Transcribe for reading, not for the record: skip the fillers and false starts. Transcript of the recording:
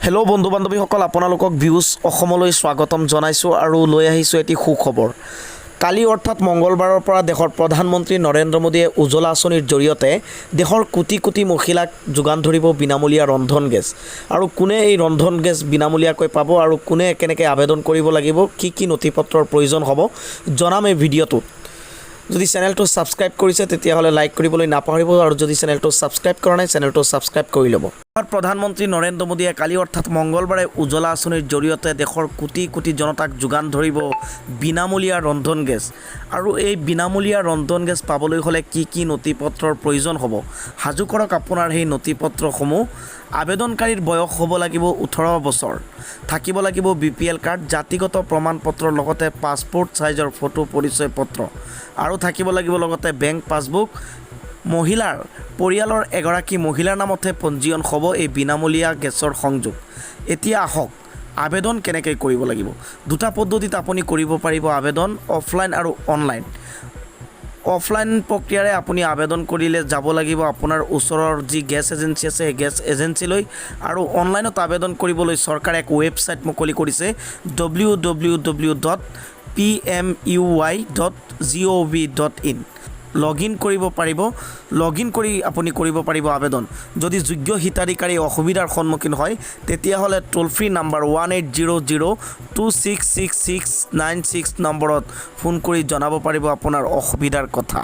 Hello' বন্ধু বান্ধৱীসকল, আপোনালোকক views অসমলৈ স্বাগতম জনাইছোঁ আৰু লৈ আহিছোঁ এটি সুখবৰ। কালি অৰ্থাৎ মঙলবাৰৰ পৰা দেশৰ প্ৰধানমন্ত্ৰী নৰেন্দ্ৰ মোদীয়ে উজ্জ্বলা আঁচনিৰ জৰিয়তে দেশৰ কোটি কোটি মহিলাক যোগান ধৰিব বিনামূলীয়া ৰন্ধন গেছ। আৰু কোনে এই ৰন্ধন গেছ বিনামূলীয়াকৈ পাব আৰু কোনে কেনেকৈ আবেদন কৰিব লাগিব, কি নথিপত্ৰৰ প্ৰয়োজন হ'ব জনাম এই ভিডিঅ'টোত। যদি চেনেলটো ছাবস্ক্ৰাইব কৰিছে তেতিয়াহ'লে লাইক কৰিবলৈ নাপাহৰিব আৰু যদি চেনেলটো ছাবস্ক্ৰাইব কৰা নাই চেনেলটো ছাবস্ক্ৰাইব কৰি ল'ব। প্ৰধানমন্ত্ৰী নৰেন্দ্ৰ মোদীয়ে কালি অৰ্থাৎ মঙলবাৰে উজ্জ্বলা আঁচনিৰ জৰিয়তে দেশৰ কোটি কোটি জনতাক যোগান ধৰিব বিনামূলীয়া ৰন্ধন গেছ। আৰু এই বিনামূলীয়া ৰন্ধন গেছ পাবলৈ হ'লে কি নথিপত্ৰৰ প্ৰয়োজন হ'ব, সাজু কৰক আপোনাৰ সেই নথিপত্ৰসমূহ। আবেদনকাৰীৰ বয়স হ'ব লাগিব 18 বছৰ, থাকিব লাগিব BPL কাৰ্ড, জাতিগত প্ৰমাণ পত্ৰৰ লগতে পাছপোৰ্ট চাইজৰ ফটো পৰিচয় পত্ৰ আৰু থাকিব লাগিব লগতে বেংক পাছবুক। মহিলাৰ পৰিয়ালৰ এগৰাকী মহিলাৰ নামতহে পঞ্জীয়ন হ'ব এই বিনামূলীয়া গেছৰ সংযোগ। এতিয়া আহক আবেদন কেনেকৈ কৰিব লাগিব। দুটা পদ্ধতিত আপুনি কৰিব পাৰিব আবেদন, অফলাইন আৰু অনলাইন। অফলাইন প্ৰক্ৰিয়াৰে আপুনি আবেদন কৰিলে যাব লাগিব আপোনাৰ ওচৰৰ যি গেছ এজেঞ্চি আছে সেই গেছ এজেঞ্চিলৈ। আৰু অনলাইনত আবেদন কৰিবলৈ চৰকাৰে এক ৱেবছাইট মুকলি কৰিছে www.pmui.gov.in। লগইন কৰিব পাৰিব, লগইন কৰি আপুনি কৰিব পাৰিব আবেদন। যদি যোগ্য হিতাধিকাৰী অসুবিধাৰ সন্মুখীন হয় তেতিয়াহ'লে টোল ফ্ৰী নাম্বাৰ 1800-2666-96 নম্বৰত ফোন কৰি জনাব পাৰিব আপোনাৰ অসুবিধাৰ কথা।